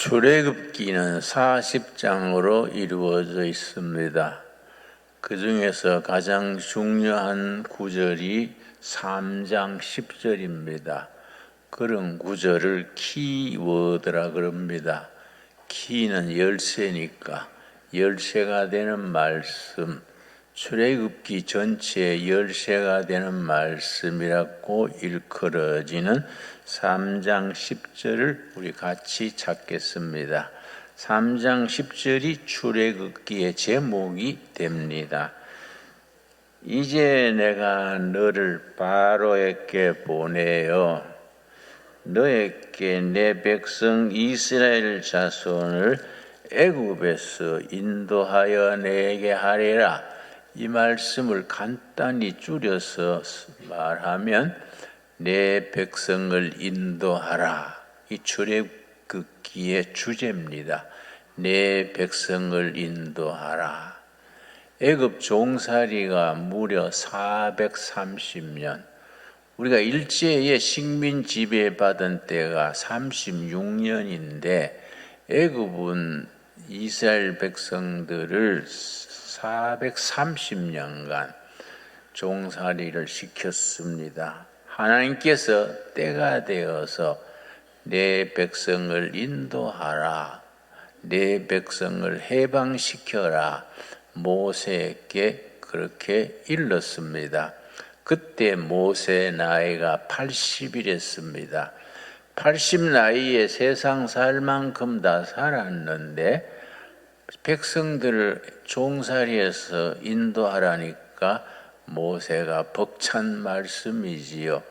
출애굽기는 40장으로 이루어져 있습니다. 그 중에서 가장 중요한 구절이 3장 10절입니다. 그런 구절을 키워드라 그럽니다. 키는 열쇠니까 열쇠가 되는 말씀, 출애굽기 전체의 열쇠가 되는 말씀이라고 일컬어지는 3장 10절을 우리 같이 찾겠습니다. 3장 10절이 출애굽기의 제목이 됩니다. 이제 내가 너를 바로에게 보내어 너에게 내 백성 이스라엘 자손을 애굽에서 인도하여 내게 하리라. 이 말씀을 간단히 줄여서 말하면 내 백성을 인도하라. 이 출애굽기의 주제입니다. 내 백성을 인도하라. 애굽 종살이가 무려 430년. 우리가 일제의 식민 지배받은 때가 36년인데 애굽은 이스라엘 백성들을 430년간 종살이를 시켰습니다. 하나님께서 때가 되어서 내 백성을 인도하라, 내 백성을 해방시켜라 모세에게 그렇게 일렀습니다. 그때 모세의 나이가 80이랬습니다. 80 나이에 세상 살 만큼 다 살았는데 백성들을 종살이에서 인도하라니까 모세가 벅찬 말씀이지요.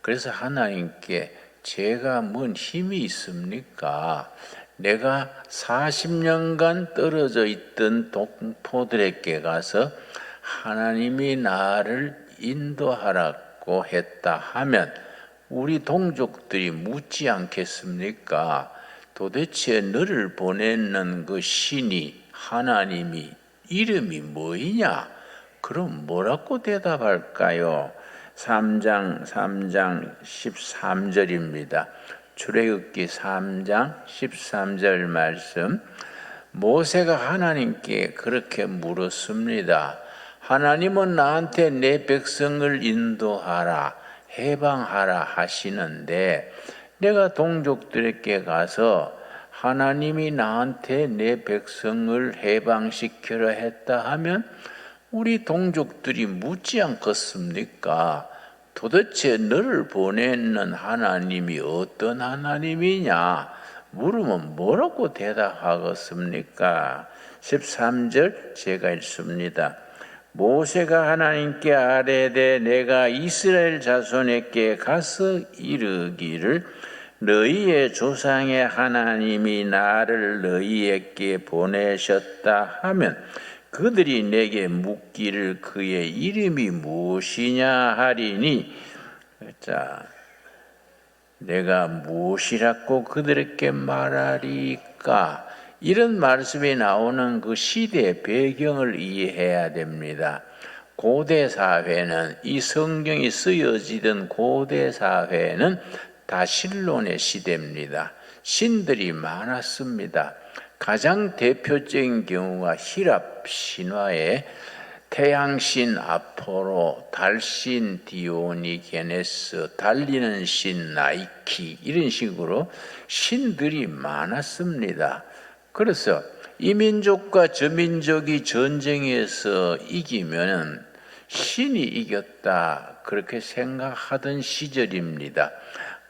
그래서 하나님께 제가 뭔 힘이 있습니까? 내가 40년간 떨어져 있던 동포들에게 가서 하나님이 나를 인도하라고 했다 하면 우리 동족들이 묻지 않겠습니까? 도대체 너를 보내는 그 신이 하나님이 이름이 뭐이냐? 그럼 뭐라고 대답할까요? 3장 13절입니다. 출애굽기 3장 13절 말씀. 모세가 하나님께 그렇게 물었습니다. 하나님은 나한테 내 백성을 인도하라, 해방하라 하시는데 내가 동족들에게 가서 하나님이 나한테 내 백성을 해방시키려 했다 하면 우리 동족들이 묻지 않겠습니까? 도대체 너를 보내는 하나님이 어떤 하나님이냐? 물으면 뭐라고 대답하겠습니까? 13절 제가 읽습니다. 모세가 하나님께 아뢰되 내가 이스라엘 자손에게 가서 이르기를 너희의 조상의 하나님이 나를 너희에게 보내셨다 하면 그들이 내게 묻기를 그의 이름이 무엇이냐 하리니 자, 내가 무엇이라고 그들에게 말하리까? 이런 말씀이 나오는 그 시대의 배경을 이해해야 됩니다. 고대 사회는 이 성경이 쓰여지던 고대 사회는 다실론의 시대입니다. 신들이 많았습니다. 가장 대표적인 경우가 히랍 신화의 태양신 아포로, 달신 디오니게네스, 달리는 신 나이키 이런 식으로 신들이 많았습니다. 그래서 이 민족과 저 민족이 전쟁에서 이기면 신이 이겼다 그렇게 생각하던 시절입니다.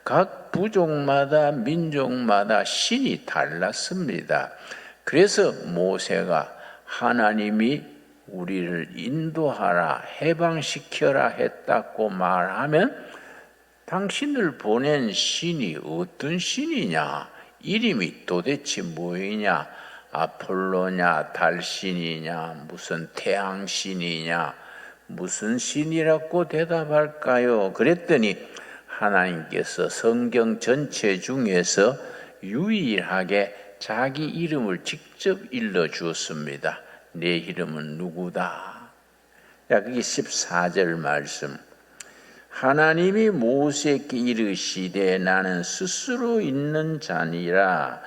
각 부족마다 민족마다 신이 달랐습니다. 그래서 모세가 하나님이 우리를 인도하라, 해방시켜라 했다고 말하면 당신을 보낸 신이 어떤 신이냐? 이름이 도대체 뭐이냐? 아폴로냐, 달신이냐, 무슨 태양신이냐, 무슨 신이라고 대답할까요? 그랬더니 하나님께서 성경 전체 중에서 유일하게 자기 이름을 직접 일러주었습니다. 내 이름은 누구다? 그게 14절 말씀. 하나님이 모세에게 이르시되 나는 스스로 있는 자니라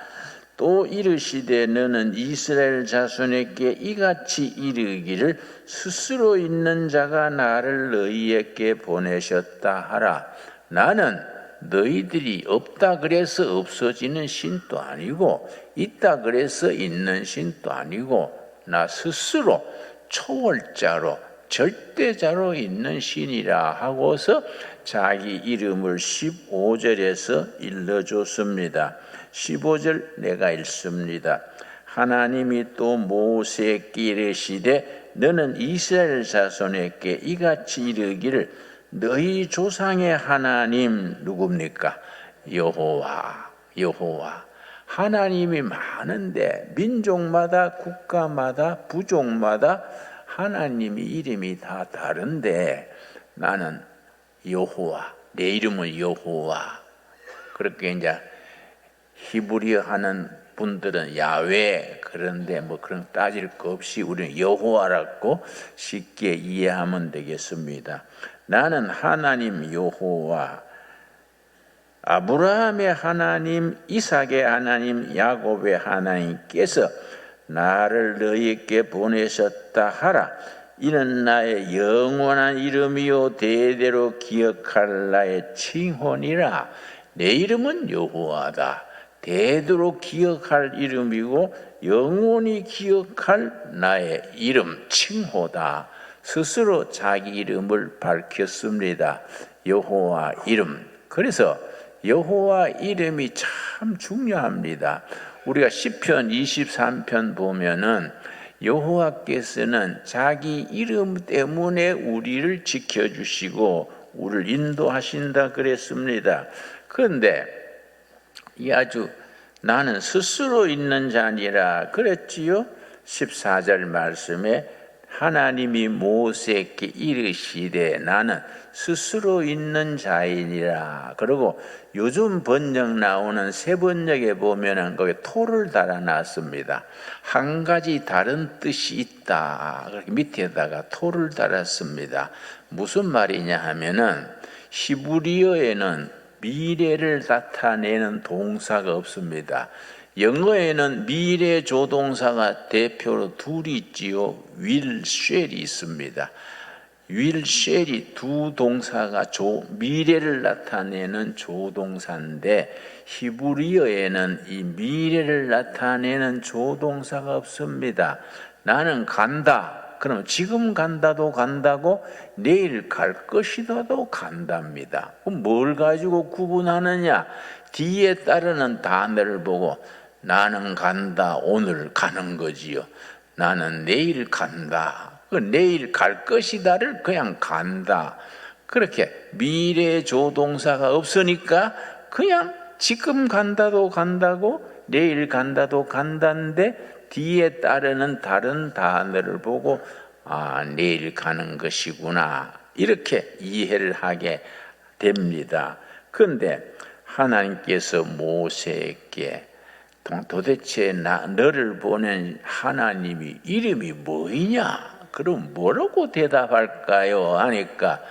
또 이르시되 너는 이스라엘 자손에게 이같이 이르기를 스스로 있는 자가 나를 너희에게 보내셨다 하라. 나는 너희들이 없다 그래서 없어지는 신도 아니고 있다 그래서 있는 신도 아니고 나 스스로 초월자로 절대자로 있는 신이라 하고서 자기 이름을 15절에서 일러줬습니다. 15절 내가 읽습니다. 하나님이 또 모세에게 이르시되 너는 이스라엘 자손에게 이같이 이르기를 너희 조상의 하나님 누굽니까? 여호와. 하나님이 많은데 민족마다 국가마다 부족마다 하나님이 이름이 다 다른데 나는 여호와, 내 이름은 여호와. 그렇게 이제 히브리어 하는 분들은 야훼, 그런데 뭐 그런 따질 거 없이 우리는 여호와라고 쉽게 이해하면 되겠습니다. 나는 하나님 여호와, 아브라함의 하나님, 이삭의 하나님, 야곱의 하나님께서 나를 너희에게 보내셨다 하라. 이는 나의 영원한 이름이요 대대로 기억할 나의 칭호니라. 내 이름은 여호와다. 대대로 기억할 이름이고 영원히 기억할 나의 이름, 칭호다. 스스로 자기 이름을 밝혔습니다. 여호와 이름. 그래서 여호와 이름이 참 중요합니다. 우리가 시편 23편 보면은 여호와께서는 자기 이름 때문에 우리를 지켜주시고 우리를 인도하신다 그랬습니다. 그런데 이 아주 나는 스스로 있는 자니라 그랬지요. 14절 말씀에 하나님이 모세에게 이르시되 나는 스스로 있는 자이니라. 그리고 요즘 번역 나오는 새 번역에 보면은 거기 토를 달아놨습니다. 한 가지 다른 뜻이 있다. 그렇게 밑에다가 토를 달았습니다. 무슨 말이냐 하면은 히브리어에는 미래를 나타내는 동사가 없습니다. 영어에는 미래 조동사가 대표로 둘이 있지요. will, shall이 있습니다. will, shall이 두 동사가 미래를 나타내는 조동사인데 히브리어에는 이 미래를 나타내는 조동사가 없습니다. 나는 간다. 그럼 지금 간다도 간다고 내일 갈 것이다도 간답니다. 그럼 뭘 가지고 구분하느냐? 뒤에 따르는 단어를 보고 나는 간다, 오늘 가는 거지요. 나는 내일 간다. 내일 갈 것이다를 그냥 간다. 그렇게 미래 조동사가 없으니까 그냥 지금 간다도 간다고 내일 간다도 간다인데 뒤에 따르는 다른 단어를 보고 내일 가는 것이구나. 이렇게 이해를 하게 됩니다. 그런데 하나님께서 모세에게 도대체 너를 보낸 하나님이 이름이 뭐이냐? 그럼 뭐라고 대답할까요? 하니까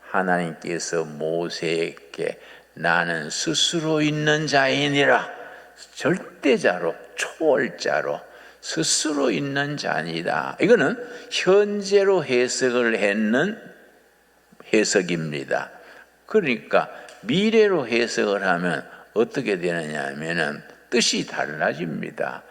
하나님께서 모세에게 나는 스스로 있는 자이니라. 절대자로, 초월자로 스스로 있는 자니다. 이거는 현재로 해석을 했는 해석입니다. 그러니까 미래로 해석을 하면 어떻게 되느냐 하면은 뜻이 달라집니다.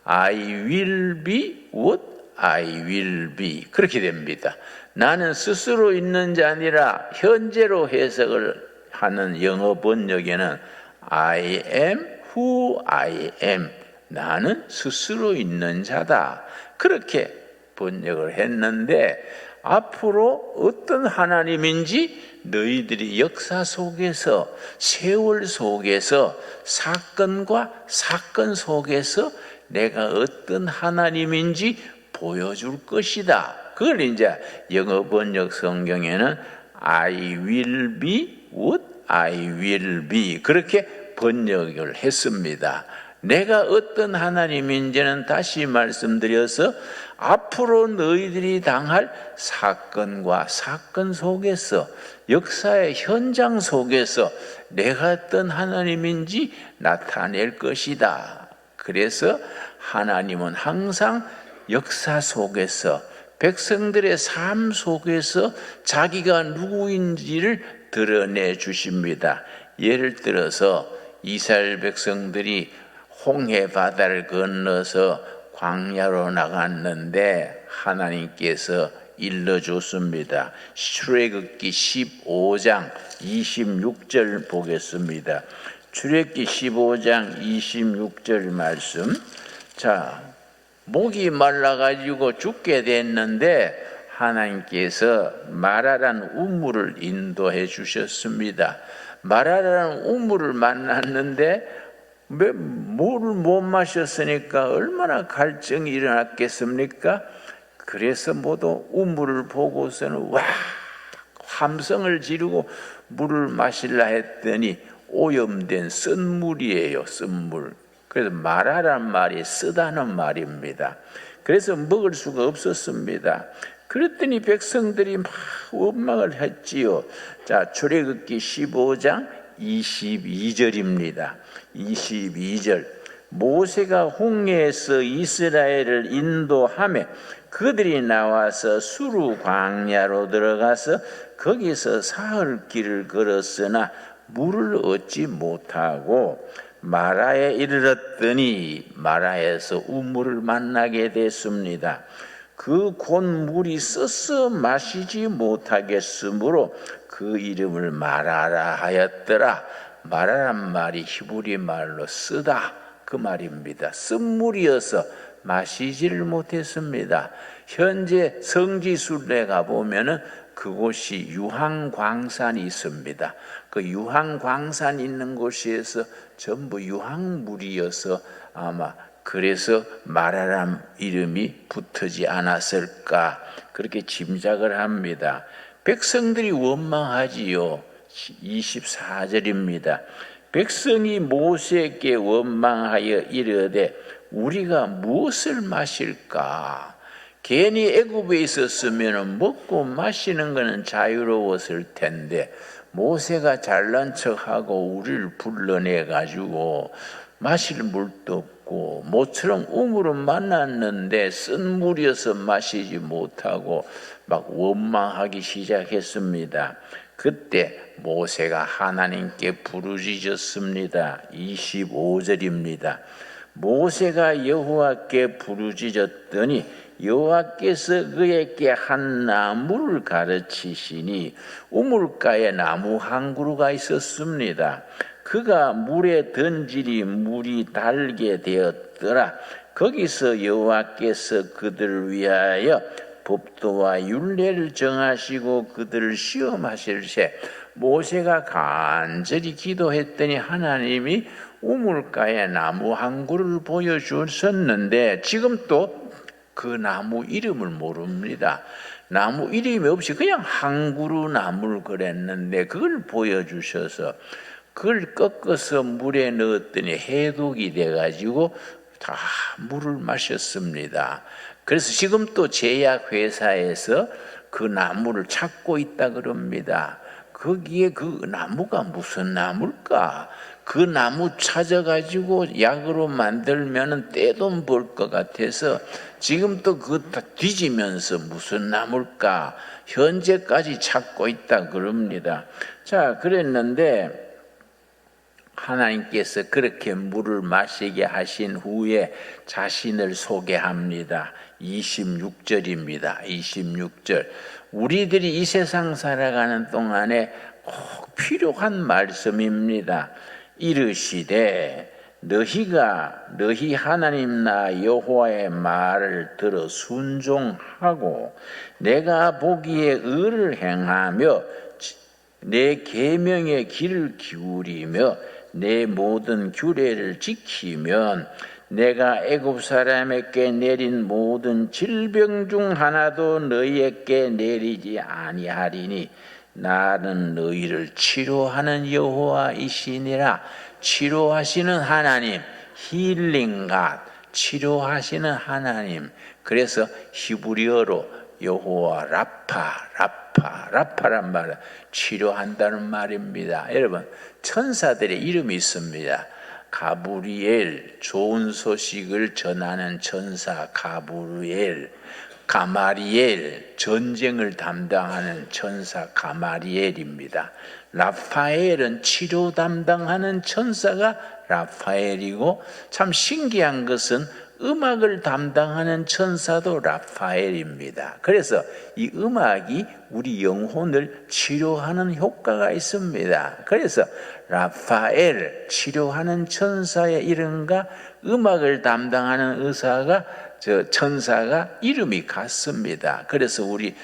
I will be what I will be. 그렇게 됩니다. 나는 스스로 있는 자 아니라 현재로 해석을 하는 영어 번역에는 I am who I am. 나는 스스로 있는 자다. 그렇게 번역을 했는데 앞으로 어떤 하나님인지 너희들이 역사 속에서 세월 속에서 사건과 사건 속에서 내가 어떤 하나님인지 보여줄 것이다. 그걸 이제 영어 번역 성경에는 I will be what I will be 그렇게 번역을 했습니다. 내가 어떤 하나님인지는 다시 말씀드려서 앞으로 너희들이 당할 사건과 사건 속에서 역사의 현장 속에서 내가 어떤 하나님인지 나타낼 것이다. 그래서 하나님은 항상 역사 속에서 백성들의 삶 속에서 자기가 누구인지를 드러내 주십니다. 예를 들어서 이스라엘 백성들이 홍해 바다를 건너서 광야로 나갔는데 하나님께서 일러줬습니다. 출애굽기 15장 26절 보겠습니다. 출애굽기 15장 26절 말씀. 자, 목이 말라가지고 죽게 됐는데 하나님께서 마라라는 우물을 인도해 주셨습니다. 마라라는 우물을 만났는데 물을 못 마셨으니까 얼마나 갈증이 일어났겠습니까? 그래서 모두 우물을 보고서는 와 함성을 지르고 물을 마실라 했더니 오염된 쓴 물이에요. 쓴 물. 그래서 마라란 말이 쓰다는 말입니다. 그래서 먹을 수가 없었습니다. 그랬더니 백성들이 막 원망을 했지요. 자, 출애굽기 15장 22절입니다. 22절. 모세가 홍해에서 이스라엘을 인도하며 그들이 나와서 수르 광야로 들어가서 거기서 사흘 길을 걸었으나 물을 얻지 못하고 마라에 이르렀더니 마라에서 우물을 만나게 됐습니다. 그 곧 물이 써서 마시지 못하겠으므로 그 이름을 마라라 하였더라. 마라란 말이 히브리 말로 쓰다 그 말입니다. 쓴 물이어서 마시지를 못했습니다. 현재 성지순례 가보면은 그곳이 유황광산이 있습니다. 그 유황광산 있는 곳에서 전부 유황물이어서 아마 그래서 마라람 이름이 붙지 않았을까 그렇게 짐작을 합니다. 백성들이 원망하지요. 24절입니다. 백성이 모세에게 원망하여 이르되 우리가 무엇을 마실까? 괜히 애굽에 있었으면 먹고 마시는 것은 자유로웠을 텐데 모세가 잘난 척하고 우리를 불러내 가지고 마실 물도 없고 모처럼 우물은 만났는데 쓴 물이어서 마시지 못하고 막 원망하기 시작했습니다. 그때 모세가 하나님께 부르짖었습니다. 25절입니다. 모세가 여호와께 부르짖었더니 여호와께서 그에게 한 나무를 가르치시니 우물가에 나무 한 그루가 있었습니다. 그가 물에 던지니 물이 달게 되었더라. 거기서 여호와께서 그들을 위하여 법도와 율례를 정하시고 그들을 시험하실세 모세가 간절히 기도했더니 하나님이 우물가에 나무 한 그루를 보여주셨는데 지금 또 그 나무 이름을 모릅니다. 나무 이름이 없이 그냥 한 그루 나무를 그랬는데 그걸 보여주셔서 그걸 꺾어서 물에 넣었더니 해독이 돼가지고 다 물을 마셨습니다. 그래서 지금 또 제약회사에서 그 나무를 찾고 있다 그럽니다. 거기에 그 나무가 무슨 나무일까? 그 나무 찾아가지고 약으로 만들면 떼돈 벌 것 같아서 지금 또 그거 다 뒤지면서 무슨 나무일까? 현재까지 찾고 있다 그럽니다. 자, 그랬는데 하나님께서 그렇게 물을 마시게 하신 후에 자신을 소개합니다. 26절입니다. 26절. 우리들이 이 세상 살아가는 동안에 꼭 필요한 말씀입니다. 이르시되 너희 하나님 나 여호와의 말을 들어 순종하고 내가 보기에 의를 행하며 내 계명의 귀를 기울이며 내 모든 규례를 지키면 내가 애굽 사람에게 내린 모든 질병 중 하나도 너희에게 내리지 아니하리니 나는 너희를 치료하는 여호와이시니라. 치료하시는 하나님, 힐링갓, 치료하시는 하나님. 그래서 히브리어로 여호와 라파란 말은 치료한다는 말입니다. 여러분 천사들의 이름이 있습니다. 가브리엘, 좋은 소식을 전하는 천사 가브리엘, 가마리엘, 전쟁을 담당하는 천사 가마리엘입니다. 라파엘은 치료 담당하는 천사가 라파엘이고, 참 신기한 것은 음악을 담당하는 천사도 라파엘입니다. 그래서 이 음악이 우리 영혼을 치료하는 효과가 있습니다. 그래서 라파엘, 치료하는 천사의 이름과 음악을 담당하는 천사가 이름이 같습니다. 그래서 우리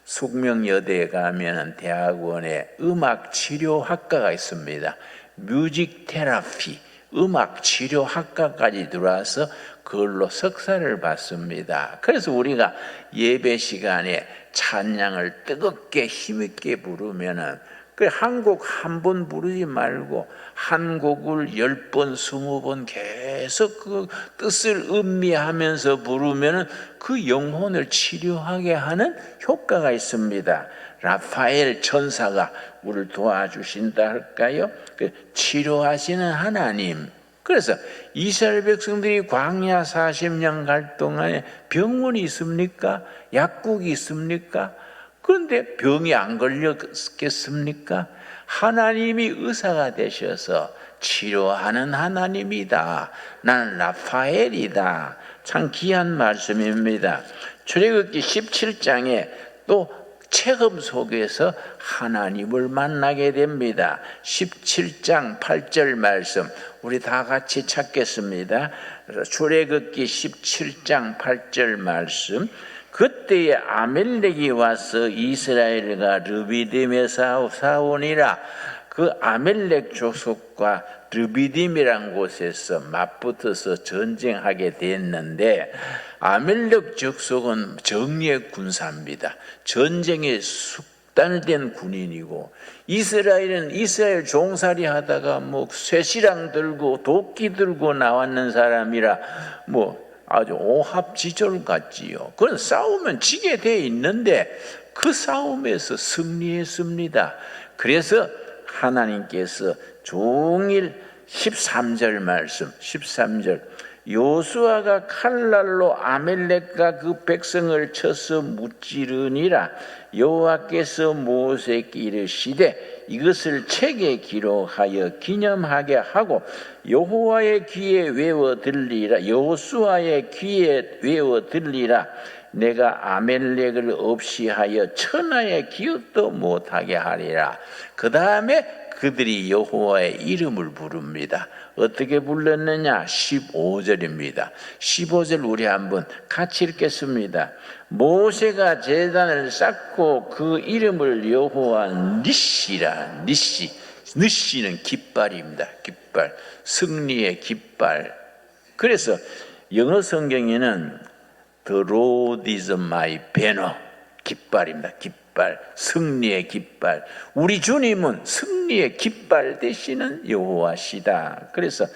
숙명여대에 가면 대학원에 음악 치료학과가 있습니다. 뮤직 테라피, 음악 치료학과까지 들어와서 그걸로 석사를 받습니다. 그래서 우리가 예배 시간에 찬양을 뜨겁게 힘있게 부르면은 그 한 곡 한 번 부르지 말고 한 곡을 10번, 20번 계속 그 뜻을 음미하면서 부르면은 그 영혼을 치료하게 하는 효과가 있습니다. 라파엘 천사가 우리를 도와주신다 할까요? 그 치료하시는 하나님. 그래서 이스라엘 백성들이 광야 40년 갈 동안에 병원이 있습니까? 약국이 있습니까? 그런데 병이 안 걸렸겠습니까? 하나님이 의사가 되셔서 치료하는 하나님이다. 나는 라파엘이다. 참 귀한 말씀입니다. 출애굽기 17장에 또 체험 속에서 하나님을 만나게 됩니다. 17장 8절 말씀 우리 다 같이 찾겠습니다. 출애굽기 17장 8절 말씀. 그때에 아멜렉이 와서 이스라엘과 르비딤에 싸우니라. 그 아멜렉 족속과 르비딤이란 곳에서 맞붙어서 전쟁하게 됐는데, 아멜렉 족속은 정예 군사입니다. 전쟁에 숙달된 군인이고, 이스라엘은 이스라엘 종살이 하다가 쇠시랑 들고 도끼 들고 나왔는 사람이라 아주 오합지졸 같지요. 그건 싸우면 지게 돼 있는데 그 싸움에서 승리했습니다. 그래서 하나님께서 종일 13절 말씀 13절 요수아가 칼날로 아멜렉과 그 백성을 쳐서 무찌르니라. 여호와께서 모세에게 이르시되 이것을 책에 기록하여 기념하게 하고 여호와의 귀에 외워 들리라. 여호수아의 귀에 외워 들리라. 내가 아멜렉을 없이 하여 천하의 기억도 못하게 하리라. 그 다음에 그들이 여호와의 이름을 부릅니다. 어떻게 불렀느냐? 15절입니다. 15절 우리 한번 같이 읽겠습니다. 모세가 제단을 쌓고 그 이름을 여호와 니시라. 니시는 깃발입니다. 깃발, 승리의 깃발. 그래서 영어 성경에는 The road is my banner. 깃발입니다. 깃발, 승리의 깃발. 우리 주님은 승리의 깃발 되시는 여호와시다. 그래서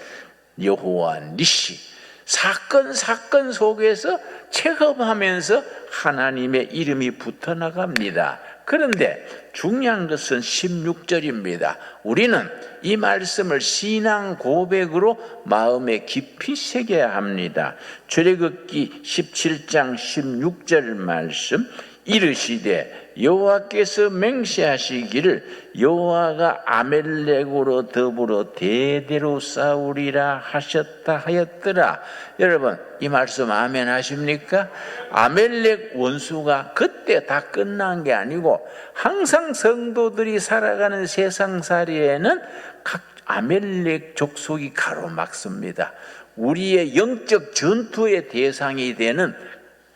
여호와 니시, 사건 속에서 체험하면서 하나님의 이름이 붙어나갑니다. 그런데 중요한 것은 16절입니다. 우리는 이 말씀을 신앙 고백으로 마음에 깊이 새겨야 합니다. 출애굽기 17장 16절 말씀. 이르시되 여호와께서 맹세하시기를 여호와가 아멜렉으로 더불어 대대로 싸우리라 하셨다 하였더라. 여러분 이 말씀 아멘 하십니까? 아멜렉 원수가 그때 다 끝난 게 아니고 항상 성도들이 살아가는 세상살이에는 각 아멜렉 족속이 가로막습니다. 우리의 영적 전투의 대상이 되는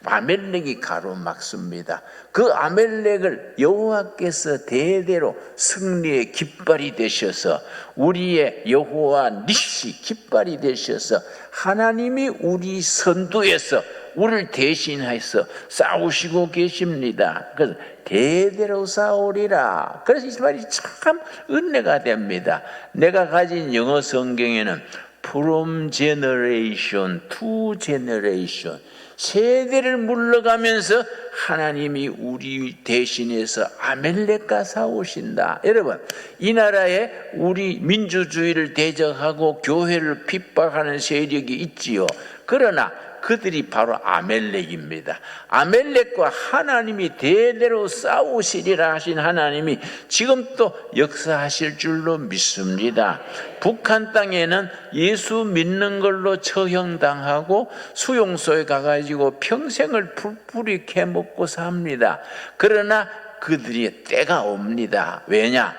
아멜렉이 가로막습니다. 그 아멜렉을 여호와께서 대대로 승리의 깃발이 되셔서 우리의 여호와 니시 깃발이 되셔서 하나님이 우리 선두에서 우리를 대신해서 싸우시고 계십니다. 그래서 대대로 싸우리라. 그래서 이 말이 참 은혜가 됩니다. 내가 가진 영어 성경에는 From generation to generation, 세대를 물러가면서 하나님이 우리 대신해서 아멜렉과 싸우신다. 여러분, 이 나라에 우리 민주주의를 대적하고 교회를 핍박하는 세력이 있지요. 그러나 그들이 바로 아멜렉입니다. 아멜렉과 하나님이 대대로 싸우시리라 하신 하나님이 지금 또 역사하실 줄로 믿습니다. 북한 땅에는 예수 믿는 걸로 처형당하고 수용소에 가가지고 평생을 풀뿌리 캐먹고 삽니다. 그러나 그들의 때가 옵니다. 왜냐?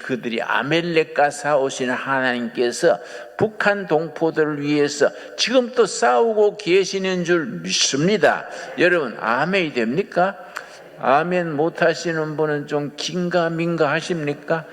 그들이 아멜렉과 싸우시는 하나님께서 북한 동포들을 위해서 지금 또 싸우고 계시는 줄 믿습니다. 여러분, 아멘이 됩니까? 아멘 못하시는 분은 좀 긴가민가 하십니까?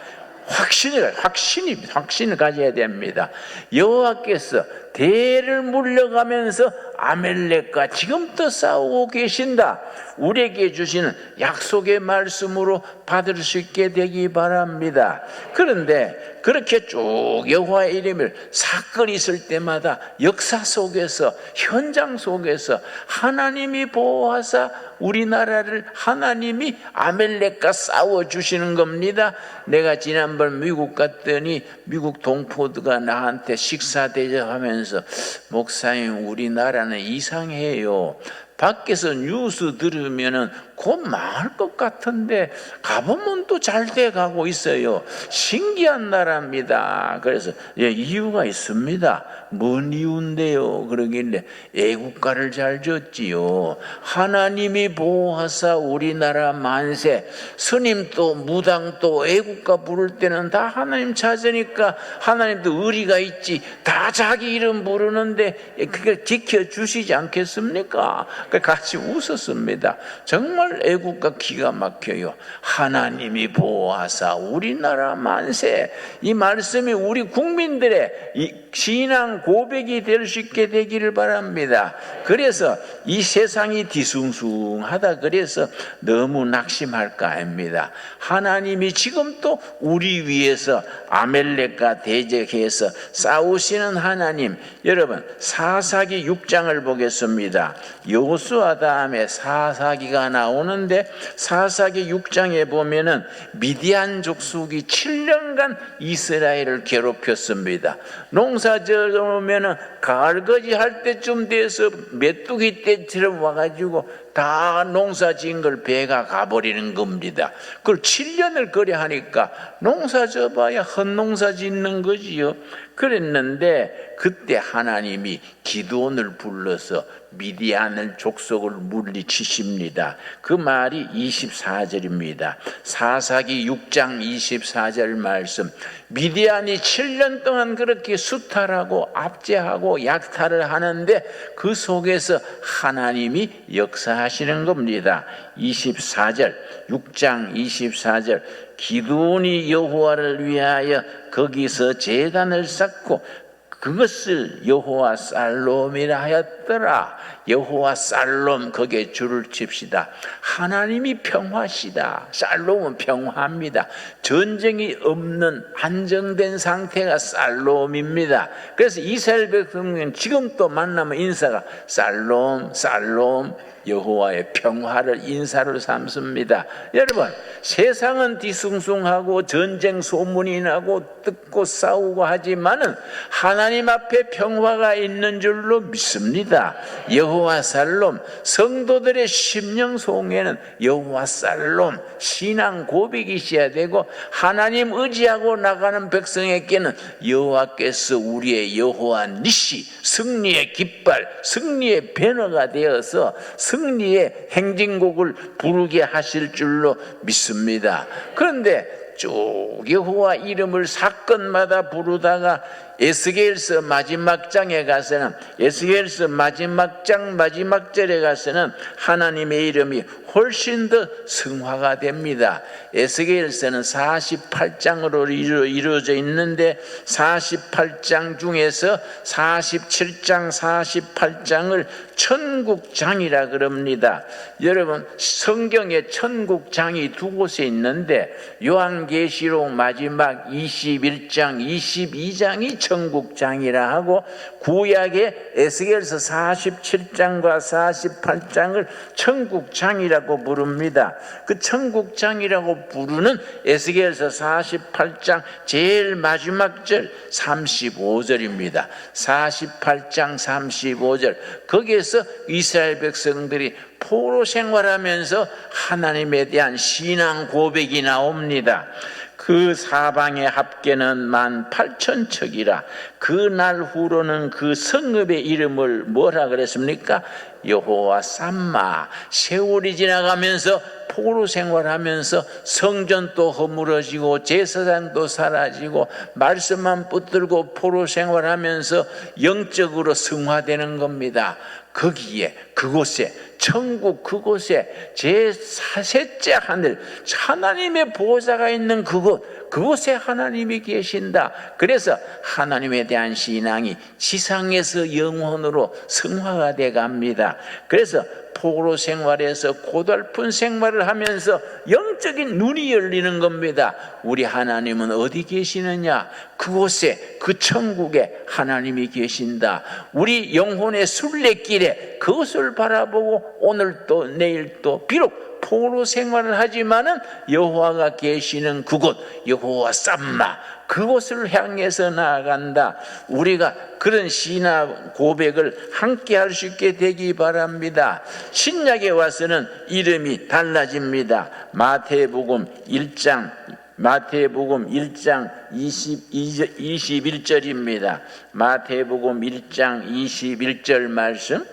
확신을 가져야 됩니다. 여호와께서 대를 물려가면서 아멜렉과 지금도 싸우고 계신다. 우리에게 주시는 약속의 말씀으로 받을 수 있게 되기 바랍니다. 그런데 그렇게 쭉 여호와의 이름을 사건이 있을 때마다 역사 속에서, 현장 속에서 하나님이 보호하사 우리나라를 하나님이 아멜렉과 싸워주시는 겁니다. 내가 지난번 미국 갔더니 미국 동포들가 나한테 식사 대접하면서 목사님, 우리나라는 이상해요. 밖에서 뉴스 들으면은 곧 망할 것 같은데 가보면 또 잘 돼가고 있어요. 신기한 나라입니다. 그래서 이유가 있습니다. 뭔 이유인데요? 그러길래 애국가를 잘 졌지요. 하나님이 보호하사 우리나라 만세. 스님도 무당도 애국가 부를 때는 다 하나님 찾으니까 하나님도 의리가 있지. 다 자기 이름 부르는데 그걸 지켜주시지 않겠습니까? 같이 웃었습니다. 정말 애국가 기가 막혀요. 하나님이 보호하사 우리나라 만세. 이 말씀이 우리 국민들의 이 신앙 고백이 될 수 있게 되기를 바랍니다. 그래서 이 세상이 뒤숭숭하다 그래서 너무 낙심할까 합니다. 하나님이 지금 또 우리 위해서 아멜렉과 대적해서 싸우시는 하나님. 여러분, 사사기 6장을 보겠습니다. 여호수아 다음에 사사기가 나오는데 사사기 6장에 보면은 미디안 족속이 7년간 이스라엘을 괴롭혔습니다. 농사 지어놓으면은 가을거지 할 때쯤 돼서 메뚜기 때처럼 와가지고 다 농사 지은 걸 배가 가버리는 겁니다. 그걸 7년을 그래 하니까 농사 져봐야 헛농사 짓는 거지요. 그랬는데 그때 하나님이 기드온을 불러서 미디안을 족속을 물리치십니다. 그 말이 24절입니다. 사사기 6장 24절 말씀. 미디안이 7년 동안 그렇게 수탈하고 압제하고 약탈을 하는데 그 속에서 하나님이 역사하시는 겁니다. 24절, 6장 24절. 기드온이 여호와를 위하여 거기서 제단을 쌓고 그것을 여호와 살롬이라 하였더라. 여호와 살롬, 거기에 줄을 칩시다. 하나님이 평화시다. 살롬은 평화입니다. 전쟁이 없는 안정된 상태가 살롬입니다. 그래서 이스라엘 백성은 지금 또 만나면 인사가 살롬, 살롬, 여호와의 평화를 인사로 삼습니다. 여러분, 세상은 뒤숭숭하고 전쟁 소문이 나고 뜯고 싸우고 하지만은 하나님 앞에 평화가 있는 줄로 믿습니다. 여호와 살롬, 성도들의 심령 속에는 여호와 살롬 신앙 고백이 있어야 되고 하나님 의지하고 나가는 백성에게는 여호와께서 우리의 여호와 니시, 승리의 깃발, 승리의 배너가 되어서 승리의 행진곡을 부르게 하실 줄로 믿습니다. 그런데 쭉 여호와 이름을 사건마다 부르다가 에스겔서 마지막 장에 가서는, 에스겔서 마지막 장 마지막 절에 가서는 하나님의 이름이 훨씬 더 승화가 됩니다. 에스겔서는 48장으로 이루어져 있는데 48장 중에서 47장 48장을 천국장이라 그럽니다. 여러분, 성경에 천국장이 두 곳에 있는데 요한계시록 마지막 21장 22장이 천국장이라 하고, 구약의 에스겔서 47장과 48장을 천국장이라고 부릅니다. 그 천국장이라고 부르는 에스겔서 48장 제일 마지막 절 35절입니다. 48장 35절, 거기에서 이스라엘 백성들이 포로 생활하면서 하나님에 대한 신앙 고백이 나옵니다. 그 사방의 합계는 18,000척이라. 그 날 후로는 그 성읍의 이름을 뭐라 그랬습니까? 여호와 삼마. 세월이 지나가면서 포로 생활하면서 성전도 허물어지고 제사장도 사라지고 말씀만 붙들고 포로 생활하면서 영적으로 성화되는 겁니다. 거기에, 그곳에, 천국 그곳에 제4셋째 하늘, 하나님의 보호자가 있는 그곳에 하나님이 계신다. 그래서 하나님에 대한 신앙이 지상에서 영혼으로 성화가 돼 갑니다. 그래서 포로 생활에서 고달픈 생활을 하면서 영적인 눈이 열리는 겁니다. 우리 하나님은 어디 계시느냐? 그곳에, 그 천국에 하나님이 계신다. 우리 영혼의 순례길에 그것을 바라보고 오늘 또 내일 또 비록 포로 생활을 하지만은 여호와가 계시는 그곳, 여호와 삼마, 그곳을 향해서 나아간다. 우리가 그런 신앙 고백을 함께 할 수 있게 되기 바랍니다. 신약에 와서는 이름이 달라집니다. 마태복음 1장 21절입니다. 마태복음 1장 21절 말씀.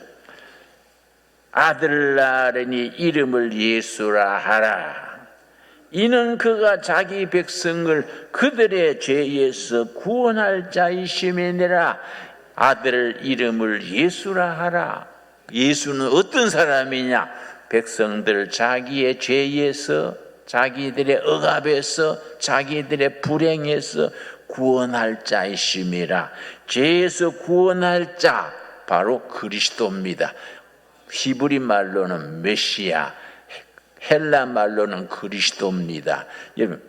아들 낳으니 이름을 예수라 하라. 이는 그가 자기 백성을 그들의 죄에서 구원할 자이심이니라. 아들 이름을 예수라 하라. 예수는 어떤 사람이냐? 백성들 자기의 죄에서, 자기들의 억압에서, 자기들의 불행에서 구원할 자이심이라. 죄에서 구원할 자, 바로 그리스도입니다. 히브리 말로는 메시아, 헬라 말로는 그리스도입니다. 여러분,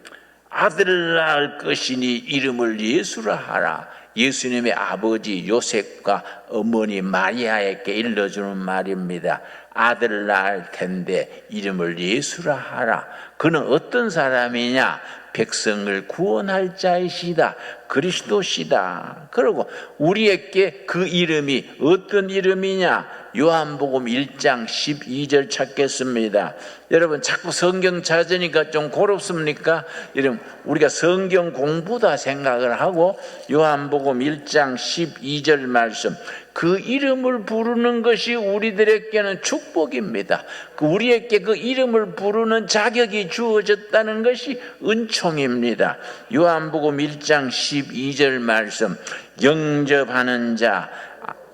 아들을 낳을 것이니 이름을 예수라 하라. 예수님의 아버지 요셉과 어머니 마리아에게 일러주는 말입니다. 아들을 낳을 텐데 이름을 예수라 하라. 그는 어떤 사람이냐? 백성을 구원할 자이시다. 그리스도시다. 그리고 우리에게 그 이름이 어떤 이름이냐? 요한복음 1장 12절 찾겠습니다. 여러분, 자꾸 성경 찾으니까 좀 고롭습니까? 여러분, 우리가 성경 공부다 생각을 하고 요한복음 1장 12절 말씀, 그 이름을 부르는 것이 우리들에게는 축복입니다. 우리에게 그 이름을 부르는 자격이 주어졌다는 것이 은총입니다. 요한복음 1장 12절 말씀, 영접하는 자,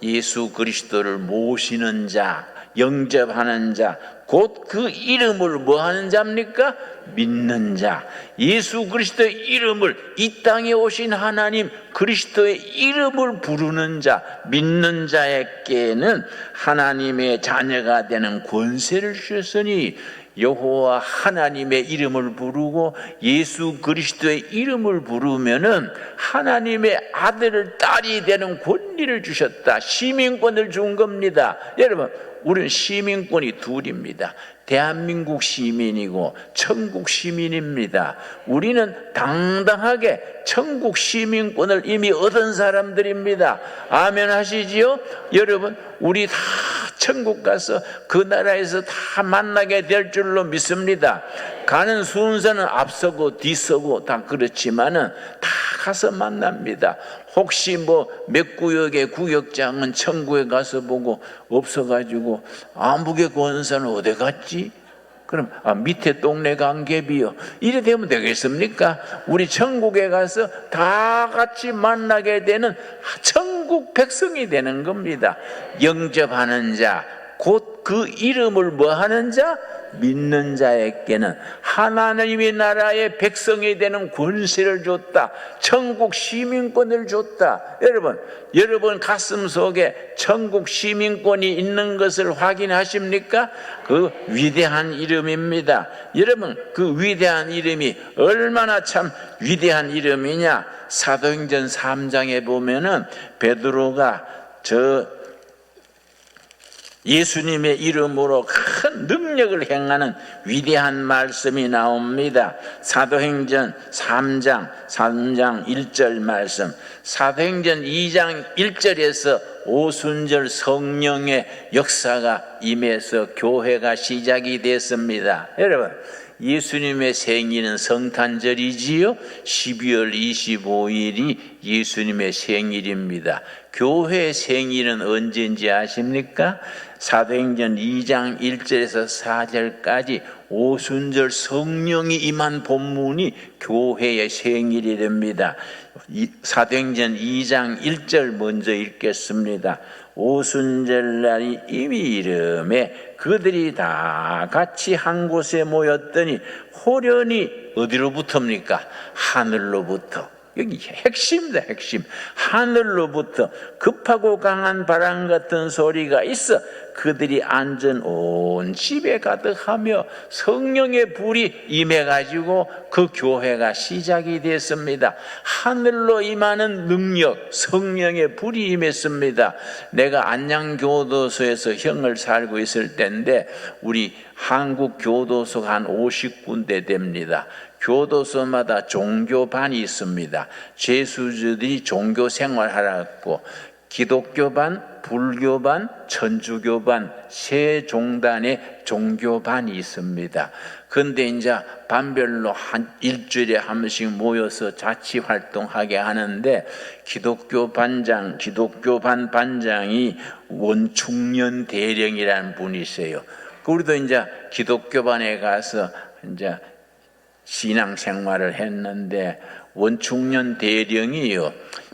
예수 그리스도를 모시는 자, 영접하는 자, 곧 그 이름을 뭐 하는 자입니까? 믿는 자. 예수 그리스도의 이름을, 이 땅에 오신 하나님 그리스도의 이름을 부르는 자, 믿는 자에게는 하나님의 자녀가 되는 권세를 주셨으니, 여호와 하나님의 이름을 부르고 예수 그리스도의 이름을 부르면은 하나님의 아들을 딸이 되는 권리를 주셨다. 시민권을 준 겁니다. 여러분, 우리는 시민권이 둘입니다. 대한민국 시민이고 천국 시민입니다. 우리는 당당하게 천국 시민권을 이미 얻은 사람들입니다. 아멘 하시지요? 여러분, 우리 다 천국 가서 그 나라에서 다 만나게 될 줄로 믿습니다. 가는 순서는 앞서고 뒤서고 다 그렇지만은 다 가서 만납니다. 혹시 몇 구역의 구역장은 천국에 가서 보고 없어가지고 암흑의 권사는 어디 갔지? 그럼 밑에 동네 관계비요. 이래 되면 되겠습니까? 우리 천국에 가서 다 같이 만나게 되는 천국 백성이 되는 겁니다. 영접하는 자, 곧 또 그 이름을 뭐 하는 자? 믿는 자에게는 하나님의 나라의 백성이 되는 권세를 줬다. 천국 시민권을 줬다. 여러분 가슴 속에 천국 시민권이 있는 것을 확인하십니까? 그 위대한 이름입니다. 여러분, 그 위대한 이름이 얼마나 참 위대한 이름이냐? 사도행전 3장에 보면은 베드로가 예수님의 이름으로 큰 능력을 행하는 위대한 말씀이 나옵니다. 사도행전 3장 1절 말씀, 사도행전 2장 1절에서 오순절 성령의 역사가 임해서 교회가 시작이 됐습니다. 여러분, 예수님의 생일은 성탄절이지요. 12월 25일이 예수님의 생일입니다. 교회의 생일은 언제인지 아십니까? 사도행전 2장 1절에서 4절까지 오순절 성령이 임한 본문이 교회의 생일이 됩니다. 사도행전 2장 1절 먼저 읽겠습니다. 오순절날이 이미 이름에 그들이 다 같이 한 곳에 모였더니 호련히 어디로부터입니까? 하늘로부터. 여기 핵심이다, 핵심. 하늘로부터 급하고 강한 바람 같은 소리가 있어 그들이 앉은 온 집에 가득하며 성령의 불이 임해가지고 그 교회가 시작이 됐습니다. 하늘로 임하는 능력, 성령의 불이 임했습니다. 내가 안양교도소에서 형을 살고 있을 때인데 우리 한국 교도소가 한 50군데 됩니다. 교도소마다 종교반이 있습니다. 죄수들이 종교 생활하라고 기독교반, 불교반, 천주교반 세 종단의 종교반이 있습니다. 그런데 이제 반별로 한 일주일에 한 번씩 모여서 자치 활동하게 하는데 기독교반 반장이 원충년 대령이라는 분이세요. 우리도 이제 기독교반에 가서 이제 신앙생활을 했는데 원충년 대령이요,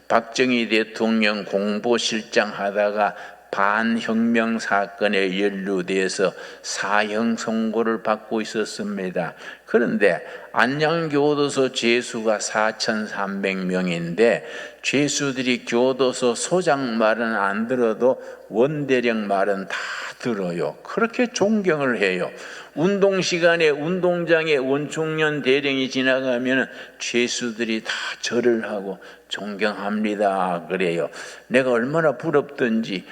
박정희 대통령 공보실장 하다가 반혁명 사건에 연루돼서 사형 선고를 받고 있었습니다. 그런데 안양교도소 죄수가 4,300명인데 죄수들이 교도소 소장 말은 안 들어도 원대령 말은 다 들어요. 그렇게 존경을 해요. 운동 시간에 운동장에 원충년 대령이 지나가면 죄수들이 다 절을 하고 존경합니다 그래요. 내가 얼마나 부럽던지.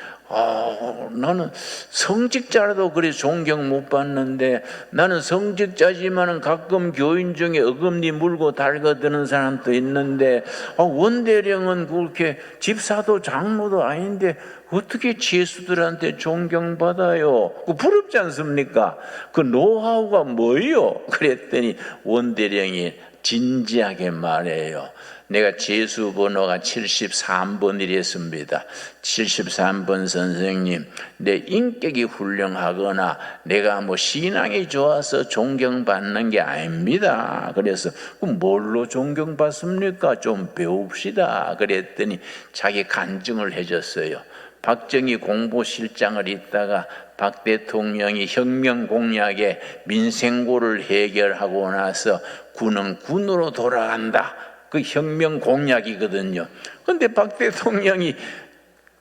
나는 성직자라도 그리 존경 못 받는데, 나는 성직자지만은 가끔 교인 중에 어금니 물고 달궈드는 사람도 있는데, 원대령은 그렇게 집사도 장로도 아닌데 어떻게 죄수들한테 존경받아요? 그 부럽지 않습니까? 그 노하우가 뭐예요? 그랬더니 원대령이 진지하게 말해요. 내가 죄수 번호가 73번이랬습니다. 73번 선생님, 내 인격이 훌륭하거나 내가 신앙이 좋아서 존경받는 게 아닙니다. 그래서 그럼 뭘로 존경받습니까? 좀 배웁시다. 그랬더니 자기 간증을 해줬어요. 박정희 공보실장을 있다가 박 대통령이 혁명 공약에 민생고를 해결하고 나서 군은 군으로 돌아간다. 그 혁명 공약이거든요. 그런데 박 대통령이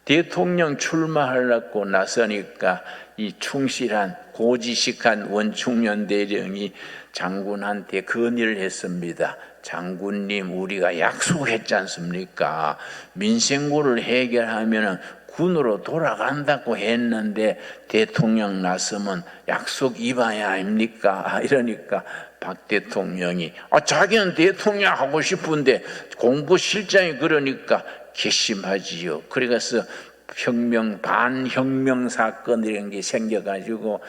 대통령 출마하려고 나서니까 이 충실한 고지식한 원충년 대령이 장군한테 건의를 했습니다. 장군님, 우리가 약속했지 않습니까? 민생고를 해결하면 군으로 돌아간다고 했는데 대통령 나서면 약속 위반이 아닙니까? 이러니까 박 대통령이 자기는 대통령 하고 싶은데 공보실장이 그러니까 괘씸하지요. 그래서 반혁명 사건 이런 게 생겨가지고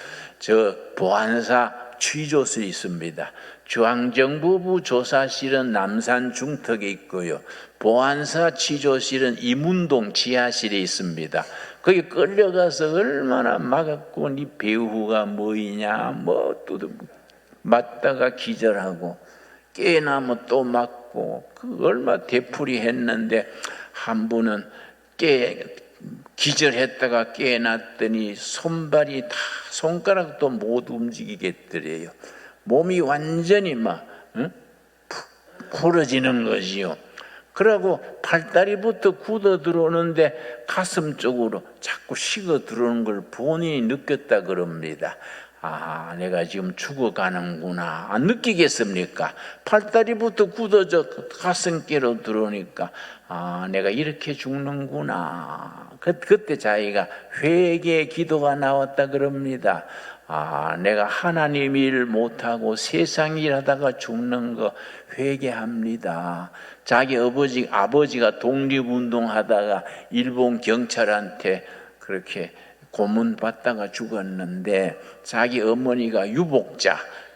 보안사 취조실이 있습니다. 중앙정보부 조사실은 남산 중턱에 있고요. 보안사 취조실은 이문동 지하실에 있습니다. 거기 끌려가서 얼마나 막았고, 네 배후가 뭐이냐, 또 맞다가 기절하고 깨나면 또 맞고, 그 얼마 되풀이 했는데 한 분은 기절했다가 깨어났더니 손발이 다 손가락도 못 움직이겠더래요. 몸이 완전히 막 풀어지는 거지요. 그러고 팔다리부터 굳어 들어오는데 가슴 쪽으로 자꾸 식어 들어오는 걸 본인이 느꼈다 그럽니다. 아, 내가 지금 죽어가는구나. 안 느끼겠습니까? 팔다리부터 굳어져 가슴께로 들어오니까 아, 내가 이렇게 죽는구나. 그때 자기가 회개의 기도가 나왔다 그럽니다. 아, 내가 하나님 일 못하고 세상 일 하다가 죽는 거 회개합니다. 자기 아버지가 독립운동 하다가 일본 경찰한테 그렇게 고문받다가 죽었는데 자기 어머니가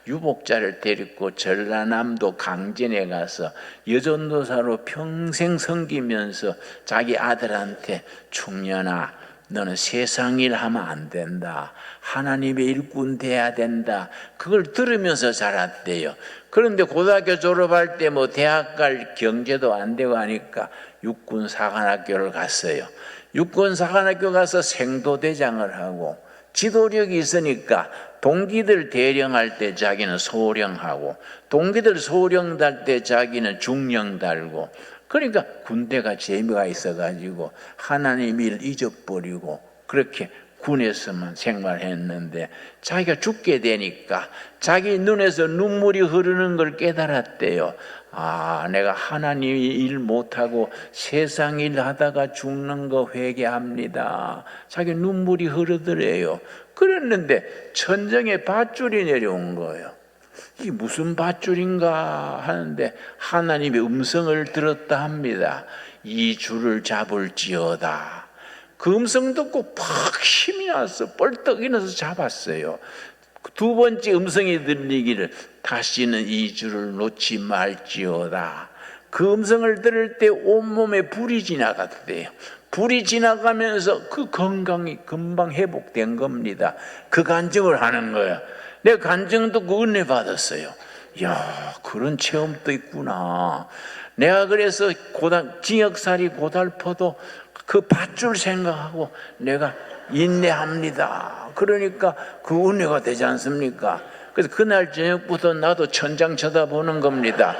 유복자를 데리고 전라남도 강진에 가서 여전도사로 평생 섬기면서 자기 아들한테 충년아, 너는 세상 일 하면 안 된다. 하나님의 일꾼 돼야 된다. 그걸 들으면서 자랐대요. 그런데 고등학교 졸업할 때 뭐 대학 갈 경제도 안 되고 하니까 육군사관학교를 갔어요. 육군사관학교 가서 생도대장을 하고 지도력이 있으니까 동기들 대령할 때 자기는 소령하고 동기들 소령 달 때 자기는 중령 달고 그러니까 군대가 재미가 있어가지고 하나님 일 잊어버리고 그렇게 군에서만 생활했는데 자기가 죽게 되니까 자기 눈에서 눈물이 흐르는 걸 깨달았대요. 아, 내가 하나님 일 못하고 세상 일 하다가 죽는 거 회개합니다. 자기 눈물이 흐르더래요. 그랬는데 천정에 밧줄이 내려온 거예요. 이게 무슨 밧줄인가 하는데 하나님의 음성을 들었다 합니다. 이 줄을 잡을지어다. 그 음성 듣고 팍 힘이 나서 뻘떡 일어나서 잡았어요. 두 번째 음성이 들리기를 다시는 이 줄을 놓지 말지어다. 그 음성을 들을 때 온몸에 불이 지나갔대요. 불이 지나가면서 그 건강이 금방 회복된 겁니다. 그 간증을 하는 거야. 내가 간증 듣고 은혜 받았어요. 이야, 그런 체험도 있구나. 내가 그래서 징역살이 고달퍼도 그 밧줄 생각하고 내가 인내합니다. 그러니까 그 은혜가 되지 않습니까? 그래서 그날 저녁부터 나도 천장 쳐다보는 겁니다.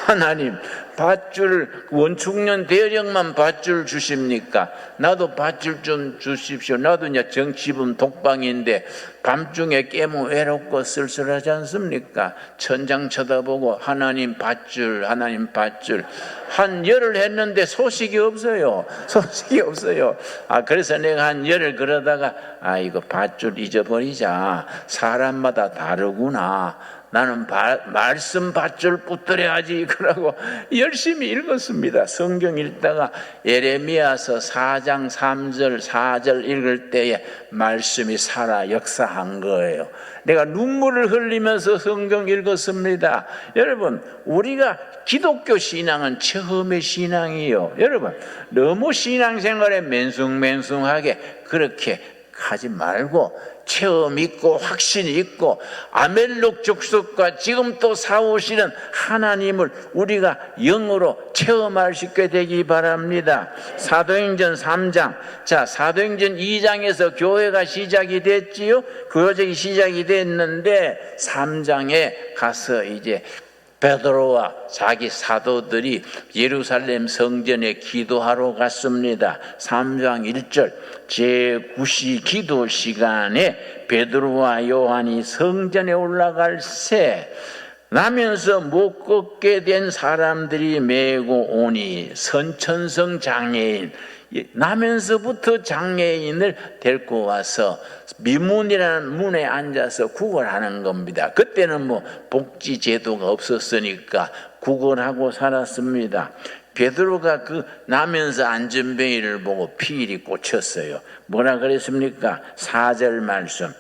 하나님, 밧줄, 원충년 대령만 밧줄 주십니까? 나도 밧줄 좀 주십시오. 나도 이제 정치범 독방인데 밤중에 깨면 외롭고 쓸쓸하지 않습니까? 천장 쳐다보고 하나님 밧줄, 하나님 밧줄. 한 열흘 했는데 소식이 없어요. 소식이 없어요. 아, 그래서 내가 한 열흘 그러다가 이거 밧줄 잊어버리자. 사람마다 다르구나. 나는 말씀 밧줄 붙들어야지. 그러고 열심히 읽었습니다. 성경 읽다가 예레미야서 4장 3절 4절 읽을 때에 말씀이 살아 역사한 거예요. 내가 눈물을 흘리면서 성경 읽었습니다. 여러분, 우리가 기독교 신앙은 처음의 신앙이에요. 여러분, 너무 신앙생활에 맨숭맨숭하게 그렇게 하지 말고 체험 있고 확신이 있고 아멜록 족속과 지금 또 사오시는 하나님을 우리가 영으로 체험할 수 있게 되기 바랍니다. 사도행전 3장, 자, 사도행전 2장에서 교회가 시작이 됐지요. 교회가 시작이 됐는데 3장에 가서 이제 베드로와 자기 사도들이 예루살렘 성전에 기도하러 갔습니다. 3장 1절 제9시 기도 시간에 베드로와 요한이 성전에 올라갈새 나면서 못 걷게 된 사람들이 메고 오니 선천성 장애인 나면서부터 장애인을 데리고 와서 미문이라는 문에 앉아서 구걸하는 겁니다. 그때는 뭐 복지 제도가 없었으니까 구걸하고 살았습니다. 베드로가 그 나면서 안전뱅이를 보고 피일이 꽂혔어요. 뭐라 그랬습니까? 4절 말씀.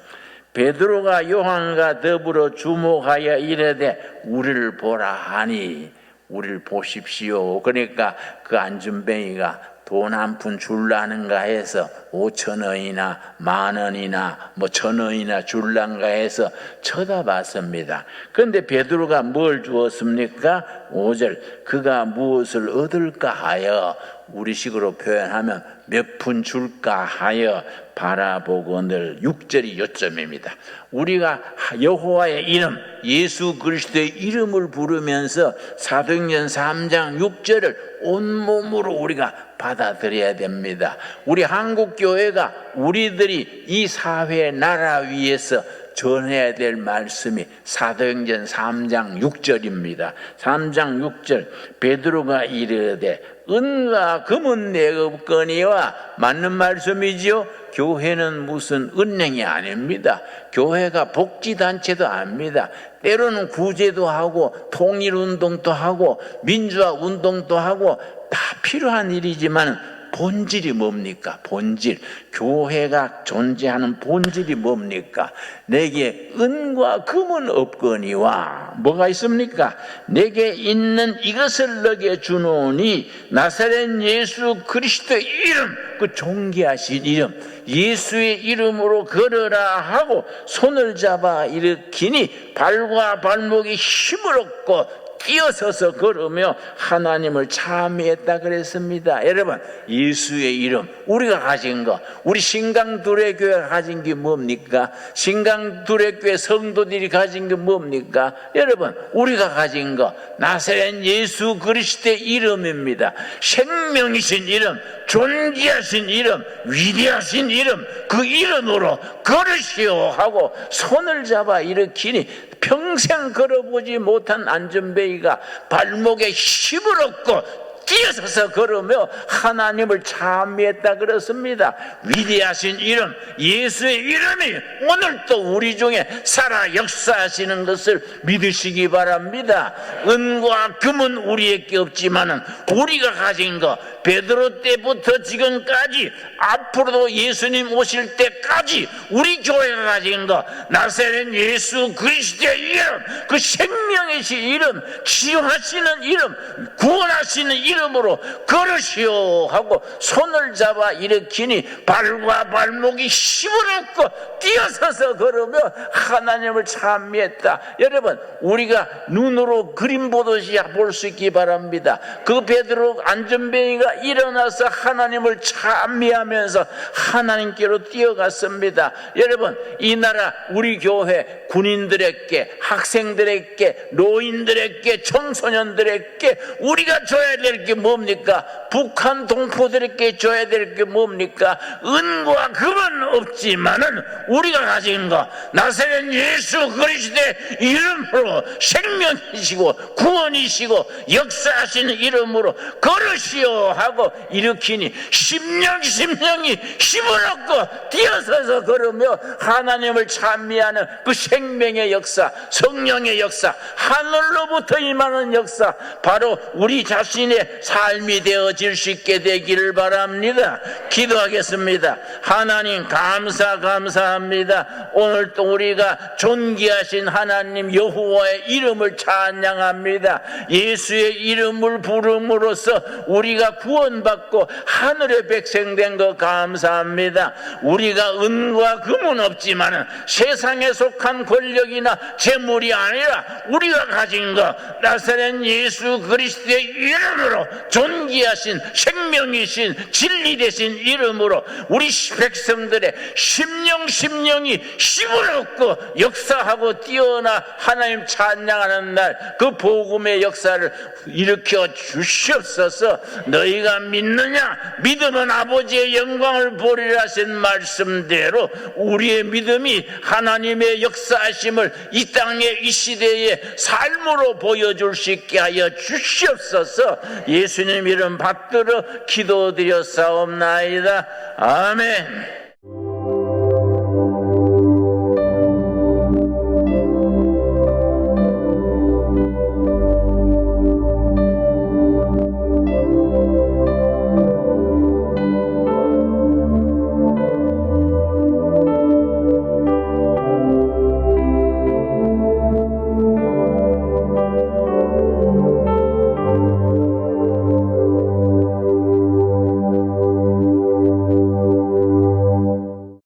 베드로가 요한과 더불어 주목하여 이르되 우리를 보라 하니 우리를 보십시오. 그러니까 그 안전뱅이가 돈 한 푼 줄라는가 해서 5,000원이나 10,000원이나 뭐 1,000원이나 줄란가 해서 쳐다봤습니다. 그런데 베드로가 뭘 주었습니까? 5절 그가 무엇을 얻을까 하여 우리식으로 표현하면 몇 푼 줄까 하여 바라보거늘 6절이 요점입니다. 우리가 여호와의 이름 예수 그리스도의 이름을 부르면서 사도행전 3장 6절을 온몸으로 우리가 받아들여야 됩니다. 우리 한국교회가 우리들이 이 사회 나라 위에서 전해야 될 말씀이 사도행전 3장 6절입니다. 3장 6절 베드로가 이르되 은과 금은 내 없거니와 맞는 말씀이지요. 교회는 무슨 은행이 아닙니다. 교회가 복지단체도 아닙니다. 때로는 구제도 하고 통일운동도 하고 민주화운동도 하고 다 필요한 일이지만 본질이 뭡니까? 본질. 교회가 존재하는 본질이 뭡니까? 내게 은과 금은 없거니와 뭐가 있습니까? 내게 있는 이것을 너게 주노니 나사렛 예수 그리스도의 이름, 그 존귀하신 이름, 예수의 이름으로 걸으라 하고 손을 잡아 일으키니 발과 발목이 힘을 얻고 뛰어서서 걸으며 하나님을 찬미했다 그랬습니다. 여러분, 예수의 이름, 우리가 가진 거, 우리 신강두레교회가 가진 게 뭡니까? 신강두레교회 성도들이 가진 게 뭡니까? 여러분, 우리가 가진 거 나사렛 예수 그리스도의 이름입니다. 생명이신 이름, 존귀하신 이름, 위대하신 이름, 그 이름으로 걸으시오 하고 손을 잡아 일으키니 평생 걸어보지 못한 안전뱅이가 발목에 힘을 얻고 뛰어서서 걸으며 하나님을 찬미했다 그렇습니다. 위대하신 이름 예수의 이름이 오늘 또 우리 중에 살아 역사하시는 것을 믿으시기 바랍니다. 은과 금은 우리에게 없지만은 우리가 가진 것 베드로 때부터 지금까지 앞으로도 예수님 오실 때까지 우리 교회가 가진 것 나사렛 예수 그리스도의 이름, 그 생명이신 이름, 치유하시는 이름, 구원하시는 이름으로 걸으시오 하고 손을 잡아 일으키니 발과 발목이 힘을 얻고 뛰어서서 걸으며 하나님을 찬미했다. 여러분, 우리가 눈으로 그림 보듯이 볼 수 있기 바랍니다. 그 베드로 안전뱅이가 일어나서 하나님을 찬미하면서 하나님께로 뛰어갔습니다. 여러분, 이 나라 우리 교회 군인들에게, 학생들에게, 노인들에게, 청소년들에게 우리가 줘야 될 게 뭡니까? 북한 동포들에게 줘야 될 게 뭡니까? 은과 금은 없지만은 우리가 가진 거 나사렛 예수 그리스도의 이름으로 생명이시고 구원이시고 역사하시는 이름으로 걸으시오 하고 일으키니 심령이 힘을 얻고 뛰어서서 걸으며 하나님을 찬미하는 그 생명의 역사, 성령의 역사, 하늘로부터 임하는 역사, 바로 우리 자신의 삶이 되어질 수 있게 되기를 바랍니다. 기도하겠습니다. 하나님 감사합니다. 오늘 또 우리가 존귀하신 하나님 여호와의 이름을 찬양합니다. 예수의 이름을 부름으로써 우리가 구원받고 하늘의 백성 된 것 감사합니다. 우리가 은과 금은 없지만 세상에 속한 권력이나 재물이 아니라 우리가 가진 것 나사렛 예수 그리스도의 이름으로 존귀하신 생명이신 진리 되신 이름으로 우리 백성들의 심령이 힘을 얻고 역사하고 뛰어나 하나님 찬양하는 날 그 복음의 역사를 일으켜 주시옵소서. 너희가 믿느냐? 믿으면 아버지의 영광을 보리라 하신 말씀대로 우리의 믿음이 하나님의 역사하심을 이 땅에 이 시대에 삶으로 보여줄 수 있게 하여 주시옵소서. 예수님 이름 받들어 기도드렸사옵나이다. 아멘.